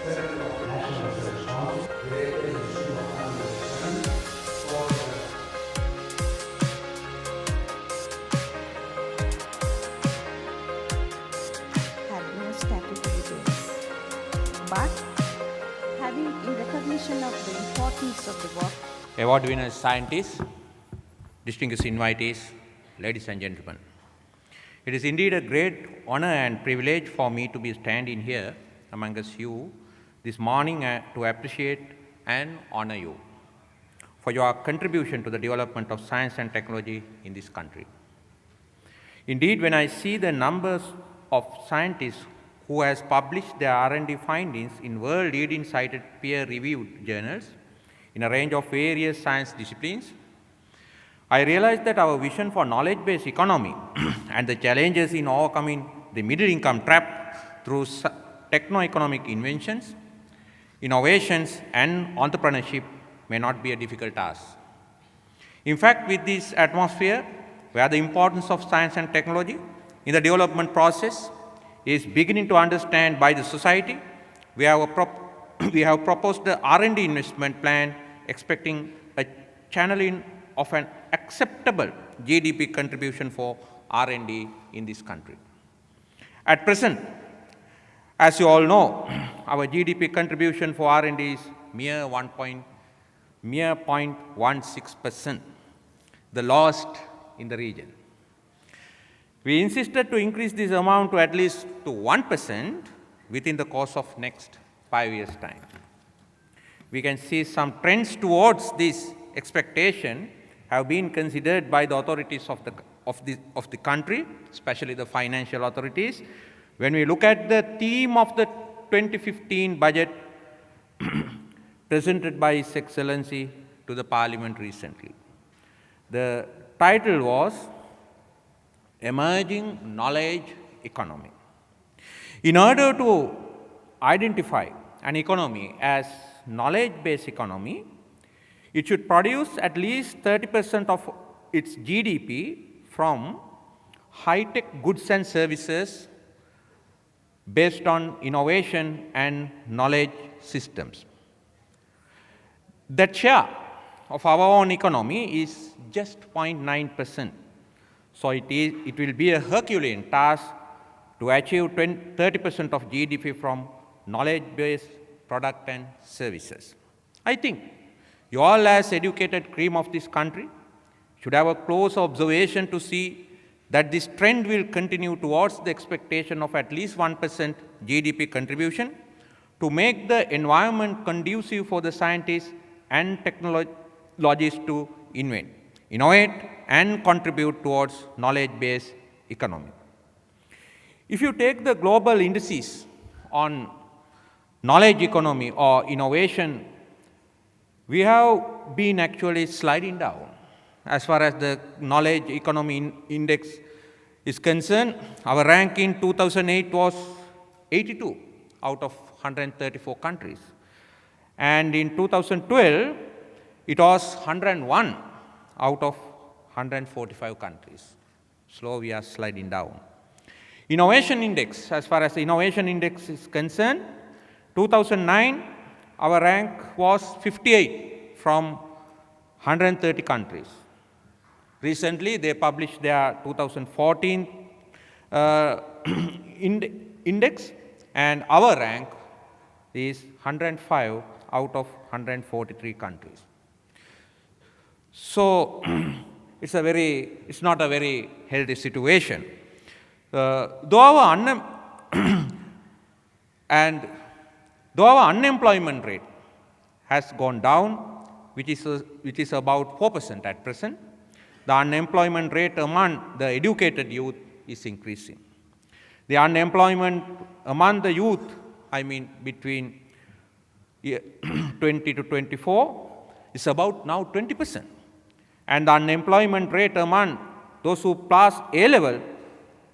had no statutory base. But having in recognition of the importance of the work, Award winners, scientists, distinguished invitees, ladies and gentlemen. It is indeed a great honor and privilege for me to be standing here amongst you this morning to appreciate and honor you for your contribution to the development of science and technology in this country. Indeed, when I see the numbers of scientists who has published their R&D findings in world-leading cited peer-reviewed journals in a range of various science disciplines, I realize that our vision for knowledge-based economy and the challenges in overcoming the middle-income trap through techno-economic inventions, innovations, and entrepreneurship may not be a difficult task. In fact, with this atmosphere, where the importance of science and technology in the development process is beginning to understand by the society, we have proposed the R&D investment plan expecting a channeling of an acceptable GDP contribution for R&D in this country. At present, as you all know, our GDP contribution for R&D is mere 0.16%, the lowest in the region. We insisted to increase this amount to at least to 1% within the course of next 5 years' time. We can see some trends towards this expectation have been considered by the authorities of the country, especially the financial authorities. When we look at the theme of the 2015 budget presented by His Excellency to the Parliament recently, the title was Emerging Knowledge Economy. In order to identify an economy as knowledge-based economy, it should produce at least 30% of its GDP from high-tech goods and services based on innovation and knowledge systems. That share of our own economy is just 0.9%. So it will be a Herculean task to achieve 30% of GDP from knowledge-based product and services. I think you all as educated cream of this country should have a close observation to see that this trend will continue towards the expectation of at least 1% GDP contribution to make the environment conducive for the scientists and technologists to innovate and contribute towards knowledge-based economy. If you take the global indices on knowledge economy or innovation, we have been actually sliding down. As far as the knowledge economy index is concerned, our rank in 2008 was 82 out of 134 countries. And in 2012, it was 101 out of 145 countries. So we are sliding down. Innovation index, as far as the innovation index is concerned, 2009, our rank was 58 from 130 countries. Recently, they published their 2014 index, and our rank is 105 out of 143 countries. So it's not a very healthy situation. Though our unemployment rate has gone down, which is about 4% at present, the unemployment rate among the educated youth is increasing. The unemployment among the youth, between 20 to 24, is about now 20%. And the unemployment rate among those who pass A-level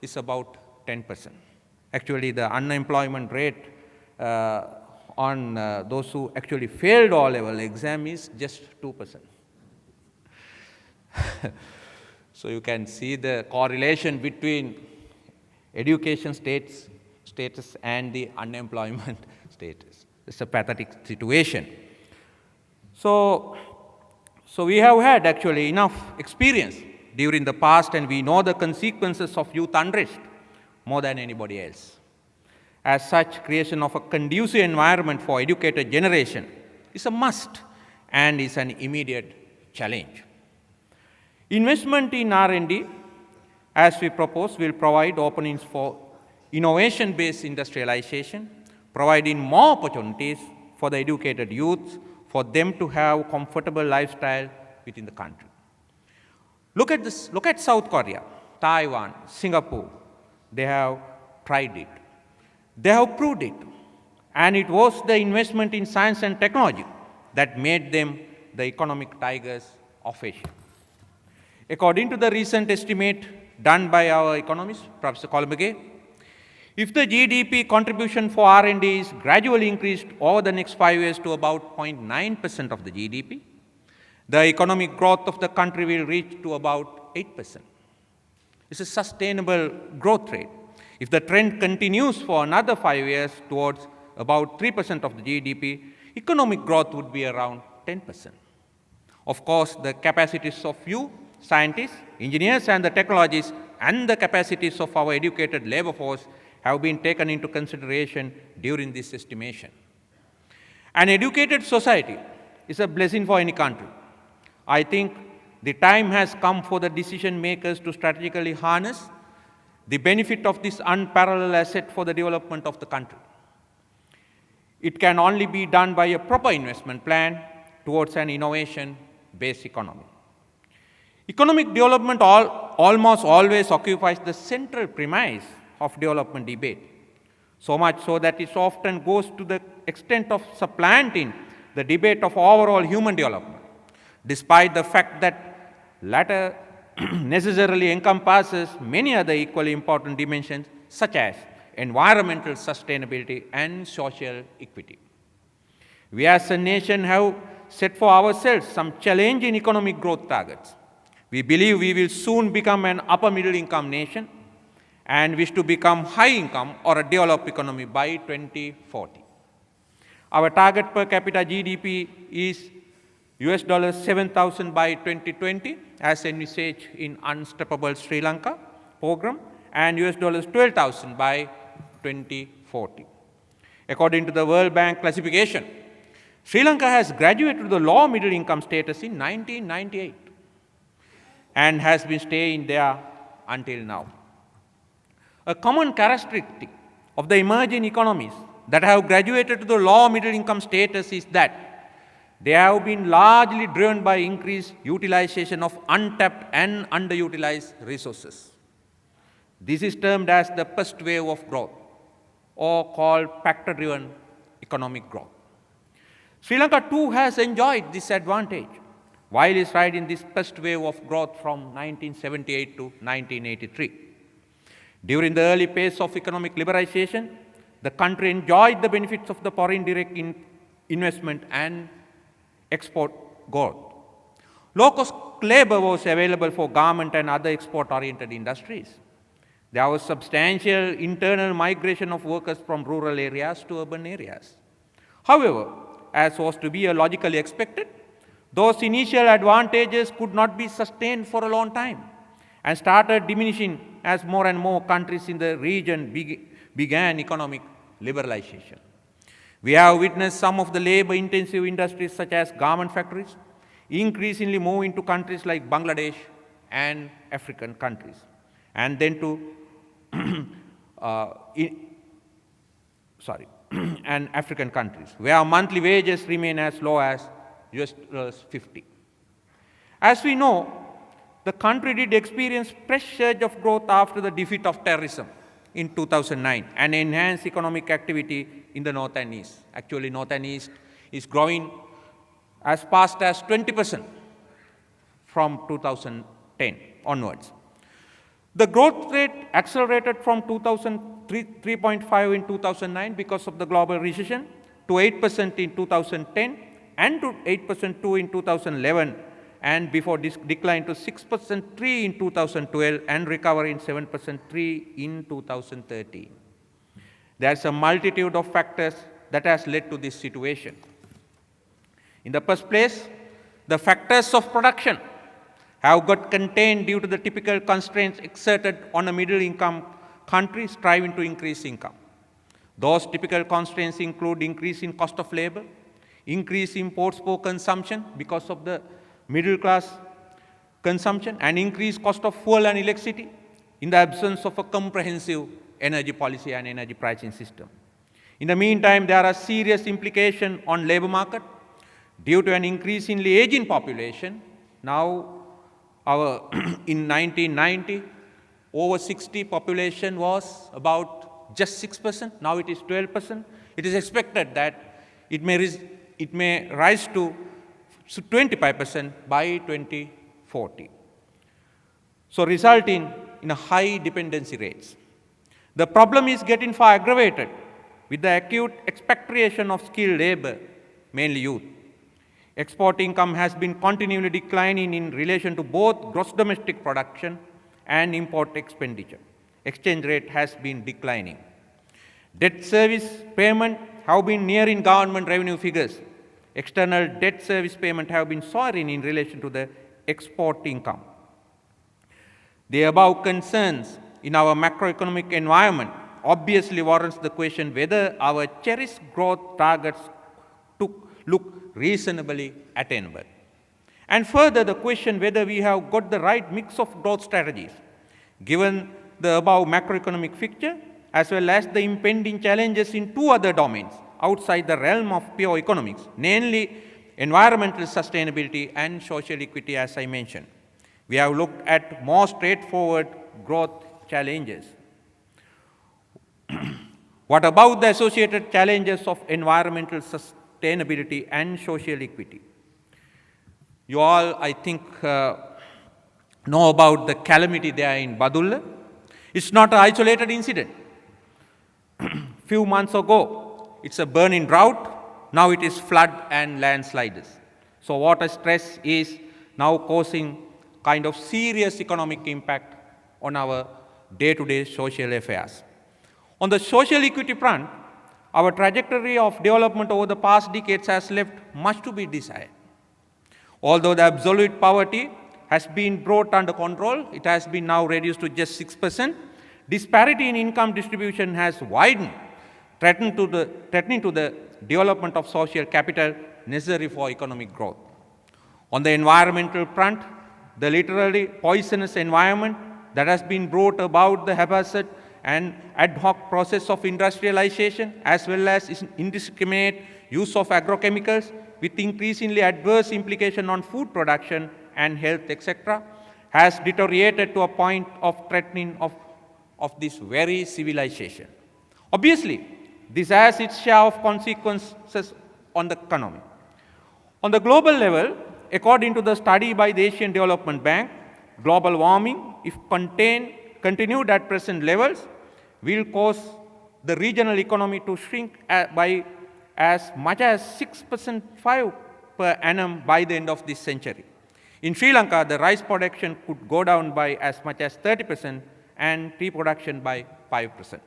is about 10%. Actually, the unemployment rate on those who actually failed O-level exam is just 2%. So you can see the correlation between education status and the unemployment status. It's a pathetic situation. So we have had actually enough experience during the past, and we know the consequences of youth unrest more than anybody else. As such, creation of a conducive environment for educated generation is a must and is an immediate challenge. Investment in R&D, as we propose, will provide openings for innovation-based industrialization, providing more opportunities for the educated youth, for them to have comfortable lifestyle within the country. Look at this, look at South Korea, Taiwan, Singapore. They have tried it. They have proved it. And it was the investment in science and technology that made them the economic tigers of Asia. According to the recent estimate done by our economist, Professor Kolmage, if the GDP contribution for R&D is gradually increased over the next 5 years to about 0.9% of the GDP, the economic growth of the country will reach to about 8%. It's a sustainable growth rate. If the trend continues for another 5 years towards about 3% of the GDP, economic growth would be around 10%. Of course, the capacities of you, scientists, engineers, and the technologists, and the capacities of our educated labor force have been taken into consideration during this estimation. An educated society is a blessing for any country. I think the time has come for the decision makers to strategically harness the benefit of this unparalleled asset for the development of the country. It can only be done by a proper investment plan towards an innovation-based economy. Economic development almost always occupies the central premise of development debate, so much so that it often goes to the extent of supplanting the debate of overall human development, despite the fact that latter necessarily encompasses many other equally important dimensions such as environmental sustainability and social equity. We as a nation have set for ourselves some challenging economic growth targets. We believe we will soon become an upper middle income nation and wish to become high income or a developed economy by 2040. Our target per capita GDP is $7,000 by 2020 as envisaged in Unstoppable Sri Lanka program, and $12,000 by 2040. According to the World Bank classification, Sri Lanka has graduated to the low middle income status in 1998 and has been staying there until now. A common characteristic of the emerging economies that have graduated to the low middle income status is that they have been largely driven by increased utilization of untapped and underutilized resources. This is termed as the first wave of growth, or called factor-driven economic growth. Sri Lanka too has enjoyed this advantage while it's riding this first wave of growth from 1978 to 1983. During the early phase of economic liberalization, the country enjoyed the benefits of the foreign direct investment and export growth. Low-cost labor was available for garment and other export-oriented industries. There was substantial internal migration of workers from rural areas to urban areas. However, as was to be logically expected, those initial advantages could not be sustained for a long time and started diminishing as more and more countries in the region began economic liberalization. We have witnessed some of the labor-intensive industries such as garment factories increasingly move into countries like Bangladesh and African countries, and then to and African countries, where monthly wages remain as low as $50. As we know, the country did experience fresh surge of growth after the defeat of terrorism in 2009 and enhanced economic activity in the North and East. Actually, North and East is growing as fast as 20% from 2010 onwards. The growth rate accelerated from 3.5 in 2009 because of the global recession to 8% in 2010 and to 8% too in 2011, and before this decline to 6% in 2012 and recovery in 7% in 2013. There's a multitude of factors that has led to this situation. In the first place, the factors of production have got contained due to the typical constraints exerted on a middle income country striving to increase income. Those typical constraints include increase in cost of labor, increase in imports for consumption because of the middle class consumption, and increased cost of fuel and electricity in the absence of a comprehensive energy policy and energy pricing system. In the meantime, there are serious implications on labor market due to an increasingly aging population. Now, in 1990, over 60 population was about just 6%. Now it is 12%. It is expected that it may rise to 25% by 2040. So resulting in a high dependency rates. The problem is getting far aggravated with the acute expatriation of skilled labor, mainly youth. Export income has been continually declining in relation to both gross domestic production and import expenditure. Exchange rate has been declining. Debt service payment have been nearing government revenue figures. External debt service payment have been soaring in relation to the export income. The above concerns in our macroeconomic environment obviously warrants the question whether our cherished growth targets look reasonably attainable. And further, the question whether we have got the right mix of growth strategies, given the above macroeconomic picture, as well as the impending challenges in two other domains outside the realm of pure economics, namely environmental sustainability and social equity, as I mentioned. We have looked at more straightforward growth challenges. What about the associated challenges of environmental sustainability and social equity? You all, I think, know about the calamity there in Badulla. It's not an isolated incident. Few months ago, it's a burning drought. Now it is flood and landslides. So water stress is now causing kind of serious economic impact on our day-to-day social affairs. On the social equity front, our trajectory of development over the past decades has left much to be desired. Although the absolute poverty has been brought under control, it has been now reduced to just 6%. Disparity in income distribution has widened, threatening to the development of social capital necessary for economic growth. On the environmental front, the literally poisonous environment that has been brought about the haphazard and ad hoc process of industrialization, as well as indiscriminate use of agrochemicals with increasingly adverse implication on food production and health, etc., has deteriorated to a point of threatening of this very civilization. Obviously, this has its share of consequences on the economy. On the global level, according to the study by the Asian Development Bank, global warming, if continued at present levels, will cause the regional economy to shrink by as much as 6.5% per annum by the end of this century. In Sri Lanka, the rice production could go down by as much as 30% and tea production by 5%.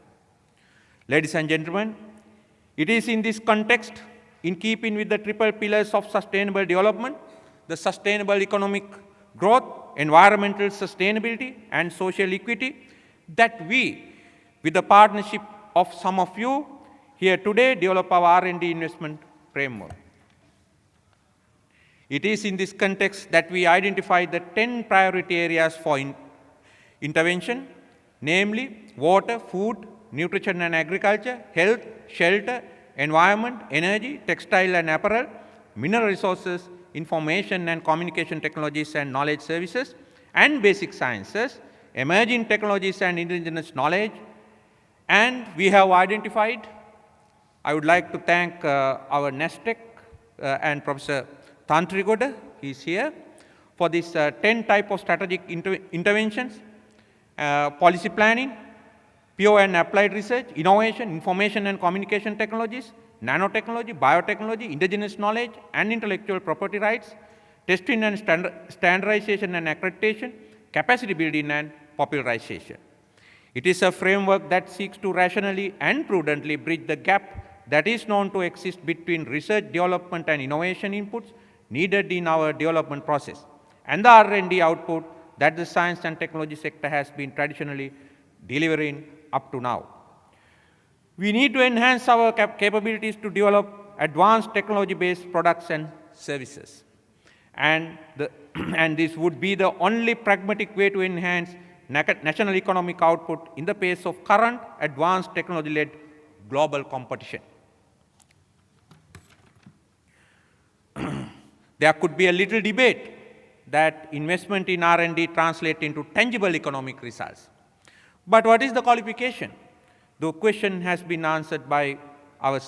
Ladies and gentlemen, it is in this context, in keeping with the triple pillars of sustainable development, the sustainable economic growth, environmental sustainability, and social equity, that we, with the partnership of some of you here today, develop our R&D investment framework. It is in this context that we identify the 10 priority areas for intervention, namely water, food, nutrition and agriculture, health, shelter, environment, energy, textile and apparel, mineral resources, information and communication technologies and knowledge services, and basic sciences, emerging technologies and indigenous knowledge. And we have identified, I would like to thank our NESTEC and Professor Tantrigoda, he is here, for this 10 type of strategic interventions, policy planning, pure and applied research, innovation, information and communication technologies, nanotechnology, biotechnology, indigenous knowledge and intellectual property rights, testing and standardization and accreditation, capacity building and popularization. It is a framework that seeks to rationally and prudently bridge the gap that is known to exist between research, development and innovation inputs needed in our development process and the R&D output that the science and technology sector has been traditionally delivering up to now. We need to enhance our capabilities to develop advanced technology-based products and services. And this would be the only pragmatic way to enhance national economic output in the face of current advanced technology-led global competition. There could be a little debate that investment in R&D translate into tangible economic results. But what is the qualification? The question has been answered by our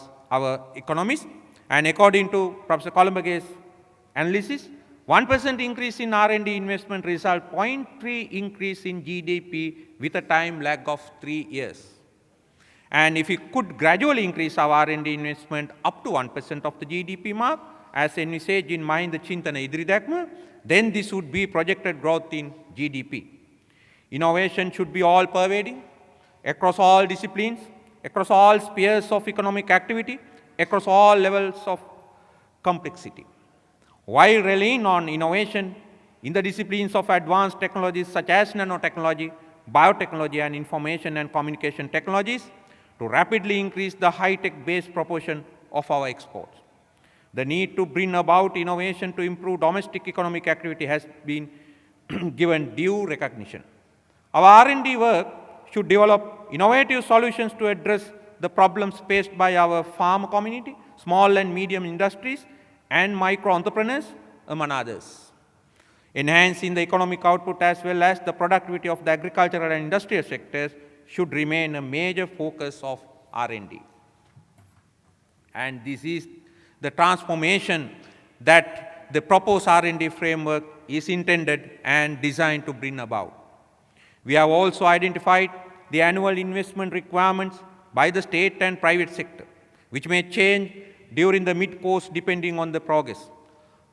economists, and according to Professor Columbagay's analysis, 1% increase in R&D investment result 0.3 increase in GDP with a time lag of 3 years. And if we could gradually increase our R&D investment up to 1% of the GDP mark, as envisaged in Mind the Chintana Idri Dakma, then this would be projected growth in GDP. Innovation should be all pervading, across all disciplines, across all spheres of economic activity, across all levels of complexity. While relying on innovation in the disciplines of advanced technologies such as nanotechnology, biotechnology and information and communication technologies to rapidly increase the high-tech based proportion of our exports. The need to bring about innovation to improve domestic economic activity has been given due recognition. Our R&D work should develop innovative solutions to address the problems faced by our farm community, small and medium industries, and micro entrepreneurs, among others. Enhancing the economic output as well as the productivity of the agricultural and industrial sectors should remain a major focus of R&D. And this is the transformation that the proposed R&D framework is intended and designed to bring about. We have also identified the annual investment requirements by the state and private sector, which may change during the mid-course depending on the progress.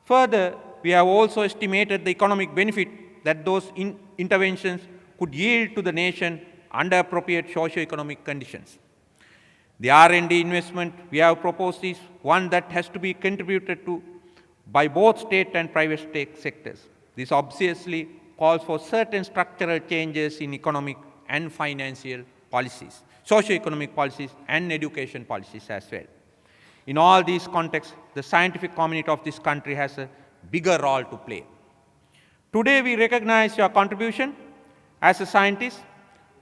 Further, we have also estimated the economic benefit that those interventions could yield to the nation under appropriate socio-economic conditions. The R&D investment we have proposed is one that has to be contributed to by both state and private sectors. This obviously calls for certain structural changes in economic and financial policies, socio-economic policies and education policies as well. In all these contexts, the scientific community of this country has a bigger role to play. Today, we recognize your contribution as a scientist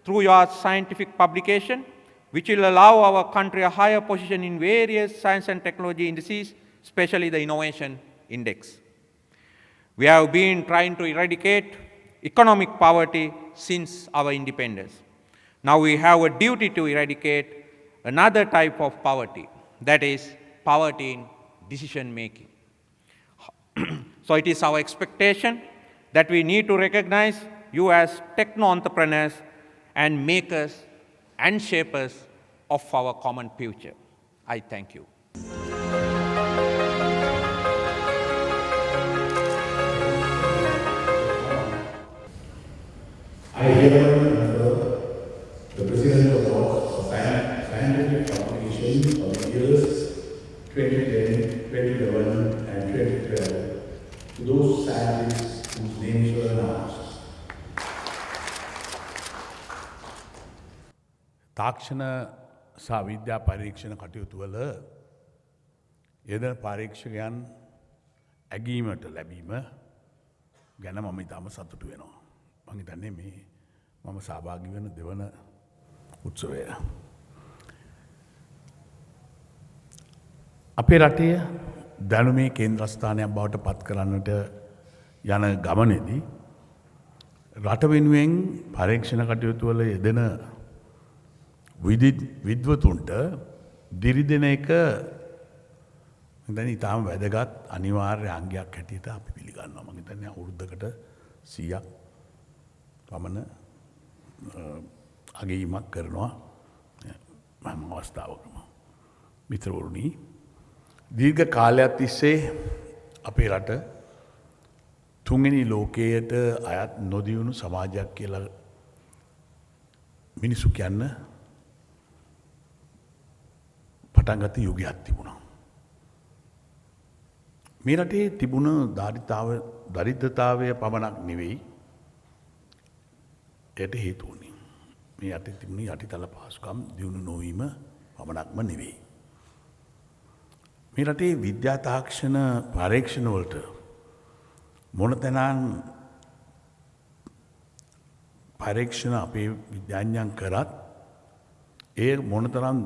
through your scientific publication, which will allow our country a higher position in various science and technology indices, especially the Innovation Index. We have been trying to eradicate economic poverty since our independence. Now we have a duty to eradicate another type of poverty, that is poverty in decision making. So it is our expectation that we need to recognize you as techno-entrepreneurs and makers and shapers of our common future. I thank you. I hereby remember the President of the Scientific Publications of the years 2010, 2011 and 2012 to those scientists whose names were announced. තාක්ෂණ සහ විද්‍යා පරීක්ෂණ කටයුතු වල යෙදෙන පරීක්ෂකයන් ඇගීමට ලැබීම ගැන මම ඉතාම සතුටු වෙනවා. මම හිතන්නේ මේ මම සහභාගී වෙන දෙවන උත්සවය. අපේ රටේ දැනුමේ කේන්ද්‍රස්ථානයක් බවට පත් කරන්නට යන ගමනේදී රට වෙනුවෙන් පරීක්ෂණ කටයුතු වල යෙදෙන විද්වතුන්ට දිරිදෙන එක හිතන්නේ ඉතාම වැදගත් අනිවාර්ය අංගයක් හැටියට අපි පිළිගන්නවා. මම හිතන්නේ අවුරුද්දකට 100ක් පමණ අගයීමක් කරනවා මම අවස්ථාවකම. මිත්‍රවරුනි, දීර්ඝ කාලයක් තිස්සේ අපේ රට තුන්වෙනි ලෝකයට අයත් නොදියුණු සමාජයක් කියලා මිනිසු කියන්න පටන්ගත යුගයක් තිබුණා. මේ රටේ තිබුණ දරිද්‍රතාවය පමණක් නෙවෙයි එයට හේතුවනේ. මේ අතේ තිබුණ යටිතල පහසුකම් දියුණු නොවීම පමණක්ම නෙවෙයි. මේ රටේ විද්‍යා තාක්ෂණ පරීක්ෂණ වලට මොනතරම් පරීක්ෂණ අපේ විද්‍යාඥයන් කරත් ඒ මොනතරම්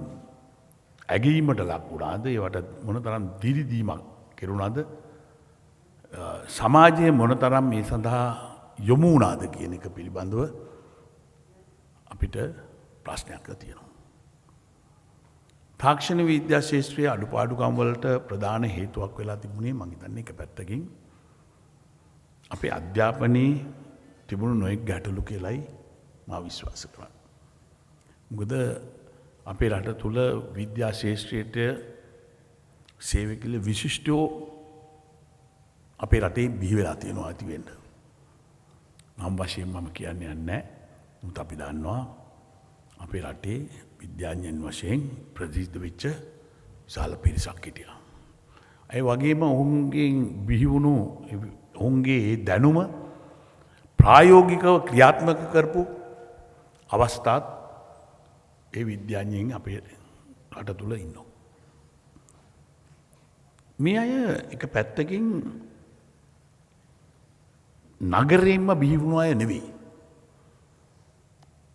ඇගීමට ලක් වුණාද, ඒවට මොනතරම් දිරිදීමක් කෙරුණාද, සමාජයේ මොනතරම් මේ සඳහා යොමු වුණාද කියන එක පිළිබඳව අපිට ප්‍රශ්නයක් තියෙනවා. තාක්ෂණ විද්‍යා ශාස්ත්‍රයේ අඩුපාඩුකම් වලට ප්‍රධාන හේතුවක් වෙලා තිබුණේ මම හිතන්නේ එක පැත්තකින් අපේ අධ්‍යාපනයේ තිබුණු නොයෙක් ගැටලු කියලායි මා විශ්වාස කරන්නේ. මොකද අපේ රට තුළ විද්‍යා ශාස්ත්‍රයට සේවය කළ විශිෂ්ටෝ අපේ රටේ බිහි වෙලා තියෙනවා ඇති වෙන්න. නම් වශයෙන් මම කියන්නේ නැහැ. මුත් අපි දන්නවා අපේ රටේ විද්‍යාඥයන් වශයෙන් ප්‍රසිද්ධ වෙච්ච විශාල පිරිසක් හිටියා. ඒ වගේම ඔවුන්ගෙන් බිහි වුණු ඔවුන්ගේ දැනුම ප්‍රායෝගිකව ක්‍රියාත්මක කරපු අවස්ථාත් ඒ විද්‍යාඥයන් අපේ රට තුළ ඉන්නවා. මේ අය එක පැත්තකින් නගරයෙන්ම බිහි වුණු අය නෙවෙයි.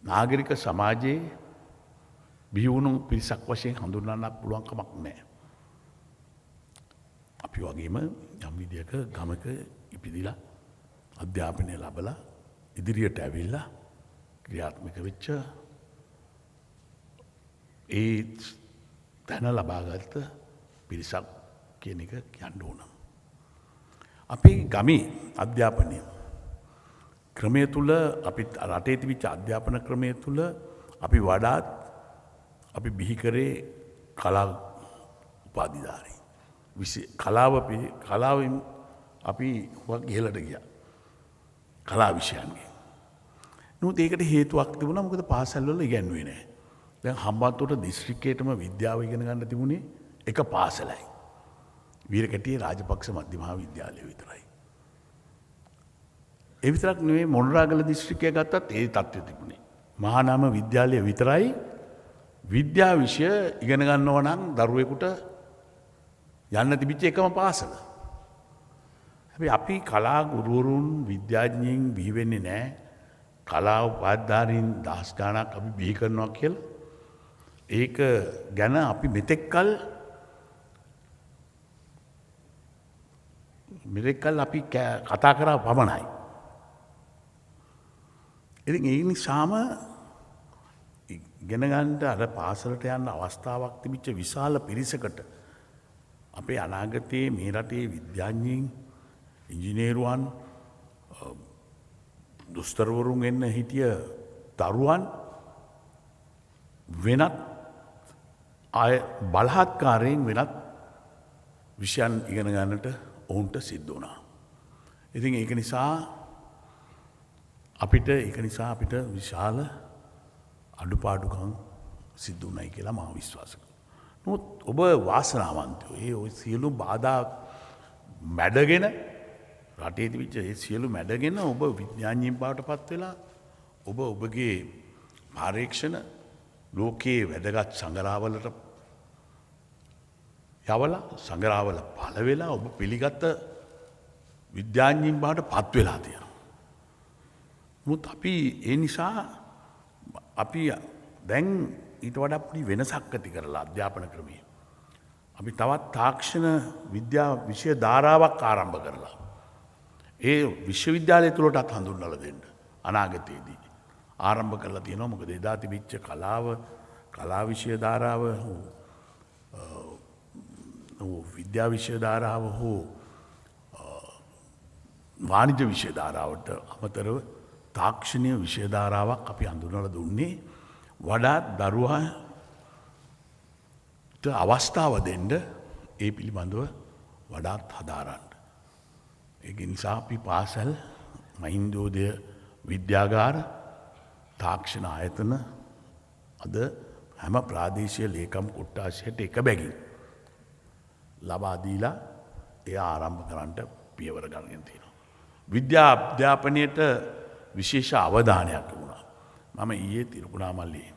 නාගරික සමාජයේ බිහි වුණු පිරිසක් වශයෙන් හඳුන්වන්න පුළුවන් කමක් නැහැ. අපි වගේම යම් විදියක ගමක ඉපදිලා අධ්‍යාපනය ලැබලා ඉදිරියට ඇවිල්ලා ක්‍රියාත්මක වෙච්ච ඒ තැන ලබාගත්ත පිරිසක් කියන එක කියන්න ඕන. අපි ගමේ අධ්‍යාපනය ක්‍රමය තුළ අපි රටේ තිබිච්ච අධ්‍යාපන ක්‍රමය තුළ අපි වඩාත් අපි බිහි කරේ කලා උපාධිධාරී. කලාවෙන් අපි ඉහළට ගියා. කලා විෂයන්ගේ. නමුත් ඒකට හේතුවක් තිබුණා මොකද පාසල් වල ඉගෙනුවේ නැහැ. දැන් හම්බන්තොට දිස්ත්‍රික්කයටම විද්‍යාව ඉගෙන ගන්න තිබුණේ එක පාසලයි. වීරකැටියේ රාජපක්ෂ මධ්‍ය මහා විද්‍යාලය විතරයි. ඒ විතරක් නෙවෙයි මොණරාගල දිස්ත්‍රික්කය ගත්තත් ඒ තත්ත්වය තිබුණේ. මහානාම විද්‍යාලය විතරයි විද්‍යා විෂය ඉගෙන ගන්නව නම් දරුවෙකුට යන්න තිබිච්ච එකම පාසල. හැබැයි අපි කලා ගුරුවරුන් විද්‍යාඥයින් බිහි වෙන්නේ නැහැ. කලා උපාධිධාරීන් දහස් ගණනක් අපි බිහි කරනවා කියලා. ඒක ගැන අපි මෙතෙක්කල් අපි කතා කරා පමණයි. ඉතින් ඒ නිසාම ඉගෙන ගන්නට අර පාසලට යන්න අවස්ථාවක් තිබිච්ච විශාල පිරිසකට අපේ අනාගතයේ මේ රටේ විද්‍යාඥයින් ඉංජිනේරුවන් දුස්තරවරුන් එන්න හිටිය දරුවන් වෙනත් අය බලහත්කාරයෙන් වෙනත් විෂයන් ඉගෙන ගන්නට ඔවුන්ට සිද්ධ වුණා. ඉතින් ඒක නිසා අපිට විශාල අඩුපාඩුකම් සිද්ධ වුණයි කියලා මම විශ්වාස කරනවා. නමුත් ඔබ වාසනාවන්තයෝ. ඒ සියලු බාධා මැඩගෙන රටේ තිබිච්ච ඒ සියලු මැඩගෙන ඔබ විද්‍යාඥයින් බවට පත් වෙලා ඔබ ඔබගේ පරීක්ෂණ ලෝකයේ වැදගත් සංග්‍රහවලට යවලා සංග්‍රහවල පළ වෙලා ඔබ පිළිගත් විද්‍යාඥයින් බවට පත් වෙලා තියෙනවා. නමුත් අපි ඒ නිසා අපි දැන් ඊට වඩා පොඩි වෙනසක් ඇති කරලා අධ්‍යාපන ක්‍රමයේ අපි තවත් තාක්ෂණ විද්‍යා විෂය ධාරාවක් ආරම්භ කරලා ඒ විශ්වවිද්‍යාලය තුළටත් හඳුන්වලා දෙන්න අනාගතයේදී ආරම්භ කරලා තියෙනවා. මොකද එදා තිබිච්ච කලා විෂය ධාරාව හෝ විද්‍යා විෂය ධාරාව හෝ වාණිජ්‍ය විෂය ධාරාවට අමතරව තාක්ෂණීය විෂය ධාරාවක් අපි හඳුන්වලා දුන්නේ වඩාත් දරුවාට අවස්ථාව දෙන්න ඒ පිළිබඳව වඩාත් හදාරන්න. ඒක නිසා අපි පාසල් මහින්දෝදය විද්‍යාගාර තාක්ෂණ ආයතන අද හැම ප්‍රාදේශීය ලේකම් කොට්ටාශයට එක බැගින් ලබා දීලා එය ආරම්භ කරන්නට පියවර ගන්න තියෙනවා. විද්‍යා අධ්‍යාපනයට විශේෂ අවධානයක් වුණා. මම ඊයේ තිරුකුණාමල්ලේ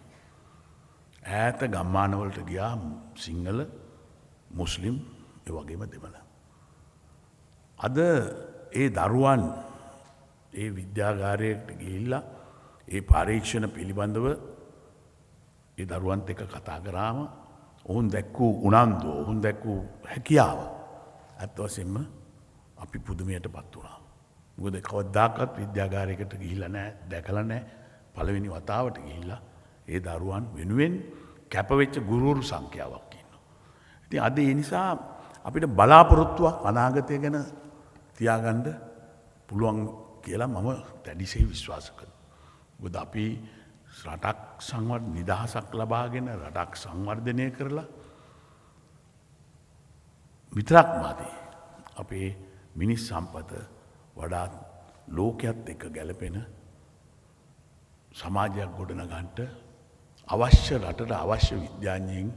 ඈත ගම්මානවලට ගියා සිංහල මුස්ලිම් ඒ වගේම දෙමළ. අද ඒ දරුවන් ඒ විද්‍යාගාරයට ගිහිල්ලා ඒ පරීක්ෂණ පිළිබඳව ඒ දරුවන්ත එක කතා කරාම ඔවුන් දැක්වූ උනන්දුව ඔවුන් දැක්වූ හැකියාව ඇත්ත වශයෙන්ම අපි පුදුමයට පත් වුණා. මොකද කවදාකවත් විද්‍යාගාරයකට ගිහිල්ලා නැහැ, දැකලා නැහැ. පළවෙනි වතාවට ගිහිල්ලා ඒ දරුවන් වෙනුවෙන් කැපවෙච්ච ගුරුවරු සංඛ්‍යාවක් ඉන්නවා. ඉතින් අද ඒ නිසා අපිට බලාපොරොත්තුවක් අනාගතය ගැන තියාගන්න පුළුවන් කියලා මම දැඩිසේ විශ්වාස කරනවා. මොකද අපි රටක් නිදහසක් ලබාගෙන රටක් සංවර්ධනය කරලා විතරක් මදි. අපේ මිනිස් සම්පත වඩාත් ලෝකයත් එක්ක ගැලපෙන සමාජයක් ගොඩනගන්නට අවශ්‍ය රටට අවශ්‍ය විද්‍යාඥයින්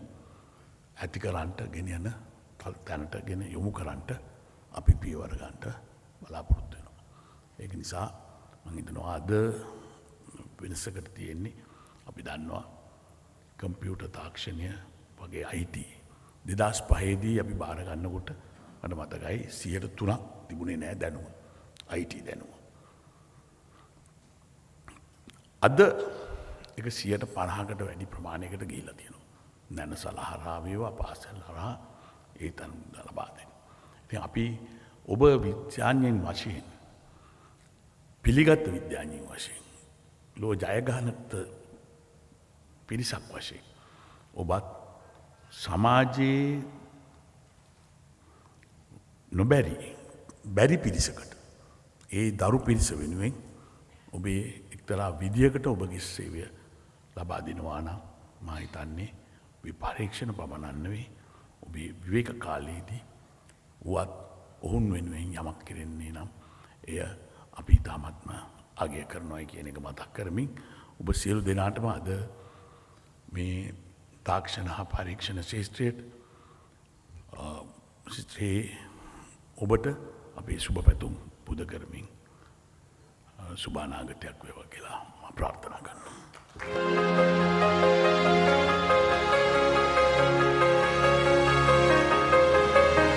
ඇති කරන්නට ගෙන යන තැනට ගෙන යොමු කරන්නට අපි පියවර ගන්නට බලාපොරොත්තු වෙනවා. ඒක නිසා මම හිතනවා අද වෙනසකට තියෙන්නේ අපි දන්නවා කම්පියුටර් තාක්ෂණය වගේ IT 2005 අපි බාර ගන්නකොට මට මතකයි 3% තිබුණේ නැහැ දැනුම IT දැනුම. අද ඒක 50%කට වැඩි ප්‍රමාණයකට ගිහිල්ලා තියෙනවා. නැනසල හරහා වේවා පාසල් හරහා ඒ තන ලබා දෙන්න. ඉතින් අපි ඔබ විද්‍යාඥයන් වශයෙන් පිළිගත් විද්‍යාඥයන් වශයෙන් ලෝ ජයග්‍රහණත් පිරිසක් වශයෙන් ඔබත් සමාජයේ බැරි පිරිසකට ඒ දරු පිරිස වෙනුවෙන් ඔබේ එක්තරා විදියකට ඔබගේ සේවය ලබා දෙනවා නම් මම හිතන්නේ පරීක්ෂණ පමණක් නෙවෙයි ඔබේ විවේක කාලයේදී වුවත් ඔවුන් වෙනුවෙන් යමක් කෙරෙන්නේ නම් එය අපි තාමත්ම අගය කරනවායි කියන එක මතක් කරමින් ඔබ සියලු දෙනාටම අද මේ තාක්ෂණ හා පරීක්ෂණ ශාස්ත්‍රයට ඔබට අපේ සුබ පැතුම් පුද කරමින් සුබ අනාගතයක් වේවා කියලා මම ප්‍රාර්ථනා කරනවා.